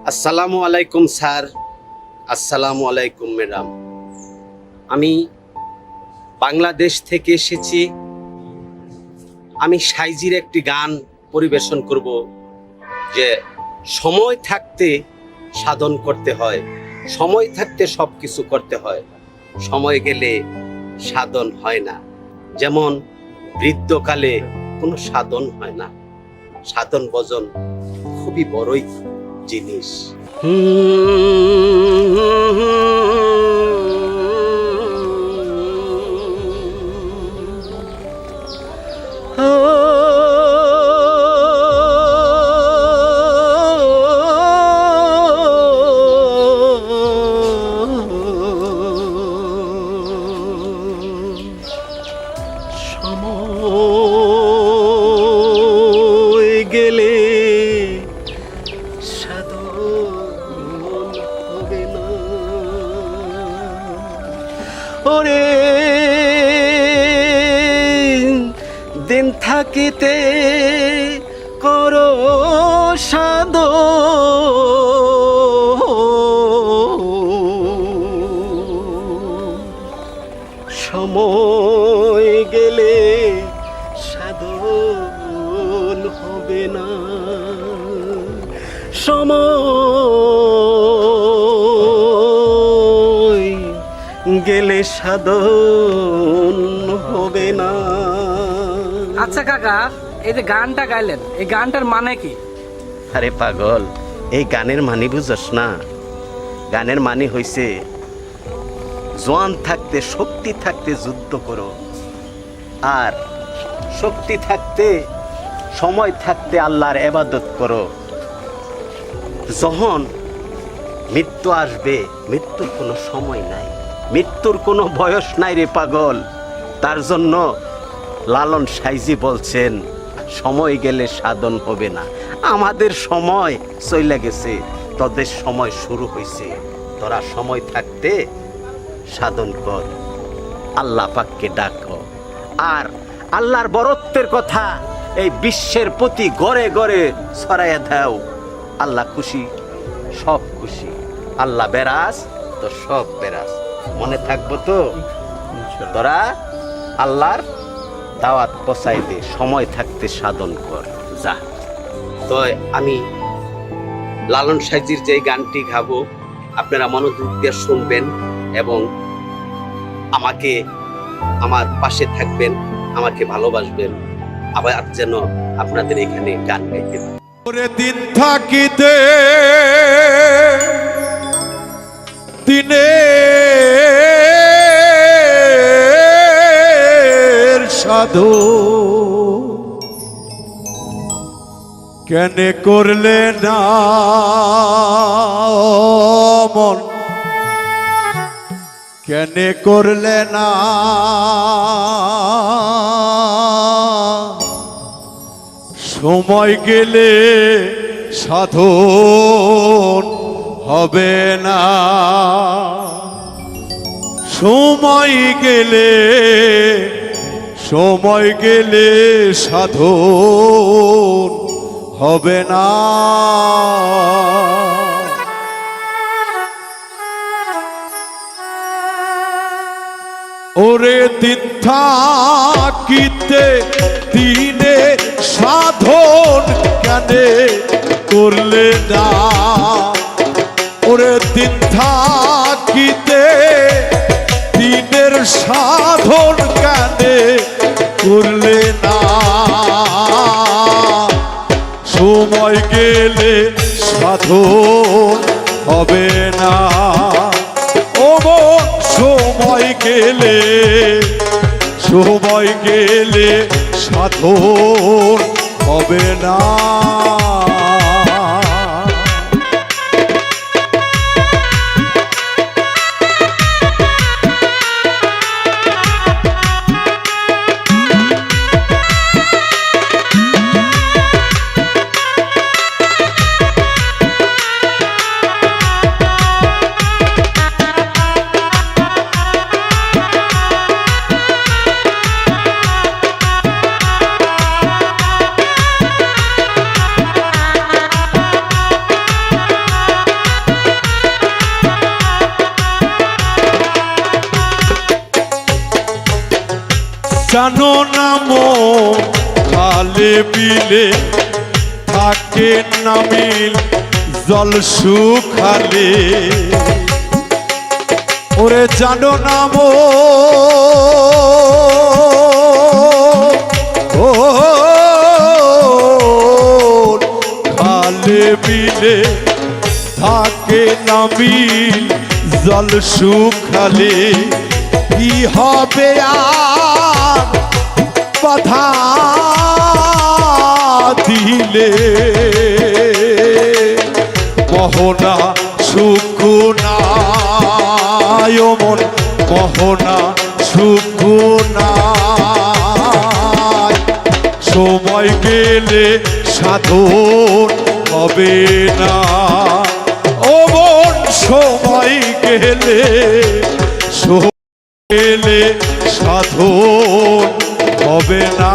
আসসালামু আলাইকুম স্যার, আসসালামু আলাইকুম ম্যাডাম। আমি বাংলাদেশ থেকে এসেছি। আমি সাইজির একটি গান পরিবেশন করব, যে সময় থাকতে সাধন করতে হয়, সময় থাকতে সব কিছু করতে হয়, সময় গেলে সাধন হয় না। যেমন বৃদ্ধকালে কোনো সাধন হয় না, সাধন ভজন খুবই বড়ই জিনিস। সময় গেলে ওরে দিন থাকিতে করো সাধন, সময় গেলে সাধন হবে না, সময় গেলে সাধন হবে না। আচ্ছা কাকা, এই যে গানটা গাইলেন, এই গানটার মানে কি? আরে পাগল, এই গানের মানে বুঝস না? গানের মানে হইছে জোয়ান থাকতে, শক্তি থাকতে যুদ্ধ করো, আর শক্তি থাকতে, সময় থাকতে আল্লাহর ইবাদত করো। যখন মৃত্যু আসবে, মৃত্যুর কোনো সময় নাই, মৃত্যুর কোনো বয়স নাই রে পাগল। তার জন্য লালন সাইজি বলছেন সময় গেলে সাধন হবে না। আমাদের সময় চলে গেছে, তোদের সময় শুরু হয়েছে। তোরা সময় থাকতে সাধন কর, আল্লাহ পাককে ডাকো, আর আল্লাহর বরত্বের কথা এই বিশ্বের প্রতি গড়ে গড়ে ছড়াইয়া দাও। আল্লাহ খুশি, সব খুশি। আল্লাহ বেরাস তো সব বেরাস। মনে থাকবো তো? তোরা আল্লাহর দাওয়াত পৌঁছাই দে, সময় থাকতে সাধন কর, যা। তো আমি লালন সাইজির যে গানটি গাবো, আপনারা মনোযোগ দিয়ে শুনবেন এবং আমাকে, আমার পাশে থাকবেন, আমাকে ভালোবাসবেন, আবার যেন আপনাদের এখানে গান গাইতে পারি। দিন থাকিতে দিনের সাধু কেনে করলে না মন, কেনে করলে না সময় গেলে সাধন হবে না, সময় গেলে, সময় গেলে সাধন হবে না। ওরে দিন থাকিতে দিনে সাধন কেনে করলে না, ওরে দিন থাকিতে দিনের সাধন কেনে করলে না, সময় গেলে সাধন হবে না। ও মন, সময় গেলে, সময় গেলে সাধন হবে না। জানো না মন খালে বিলে থাকে না মিল জল শুকালে ওরে জানো না মন ও খালে বিলে থাকে না মিল জল শুকালে কি হবে আর বাধা দিলে মোহনা সুকুনায় মন মোহনা সুকুনায় সময় গেলে সাধন হবে না ও মন সময় গেলে গেলে সাধন হবে না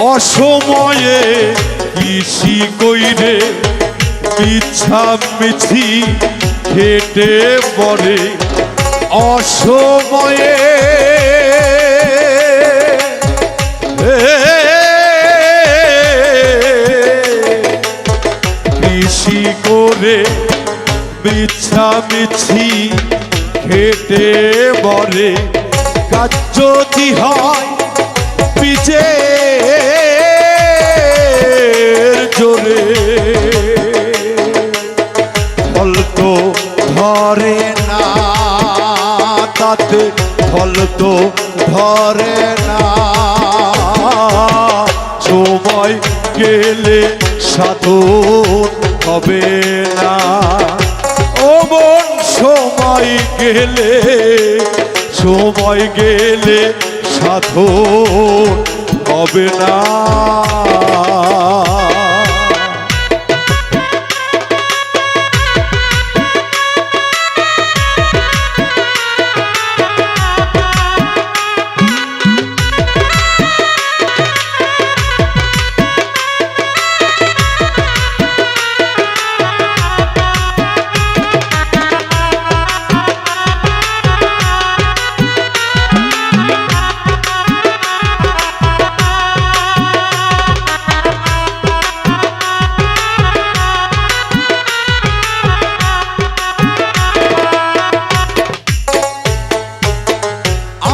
অসময়ে কৃষি কইরে ইচ্ছা মিছি খেটে পড়ে অসময়ে কৃষি করে মিছি খেটে পড়ে কাজ যদি হয় পিছে জোরে ফল তো ধরে না তাতে ফল তো ধরে না সময় গেলে সাধন হবে না ও মন সময় গেলে সাধন হবে না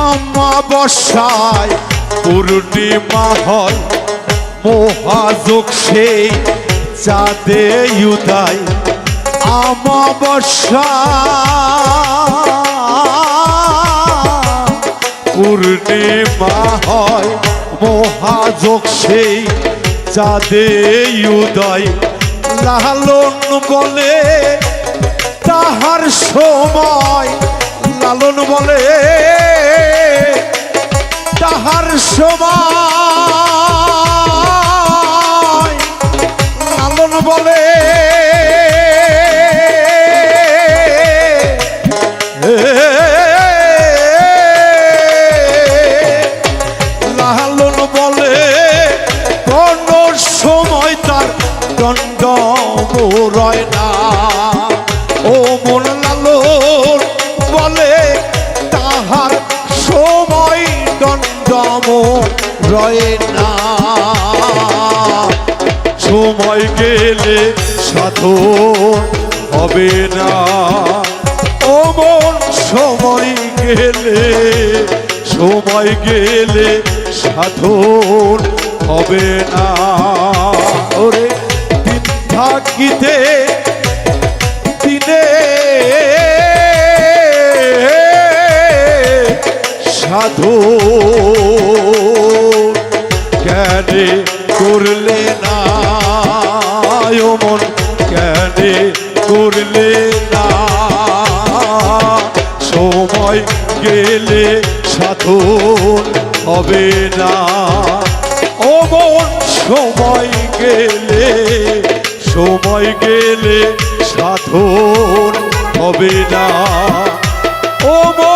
অমাবস্যায় পূর্ণিমা হয় মহাযোগ সেই চাঁদে উদয় অমাবস্যা পূর্ণিমা হয় মহাযোগ সেই চাঁদে উদয় লালন বলে তাহার সময় লালন বলে তাহার সময় লালন বলে লালন বলে কোন সময় তার দণ্ড রয় না ও মন লালন বলে তাহার সময় দণ্ডম রয় না সময় গেলে সাধন হবে না ও মন সময় গেলে সাধন হবে না ওরে দিন থাকিতে দিনে সাধু কেনে করলে না ও মন কেনে করলে না সময় গেলে সাধন হবে না ও মন সময় গেলে সাধন হবে না ও মন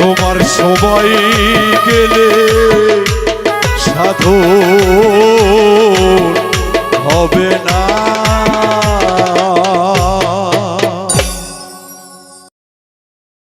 তোমার সময় গেলে সাধন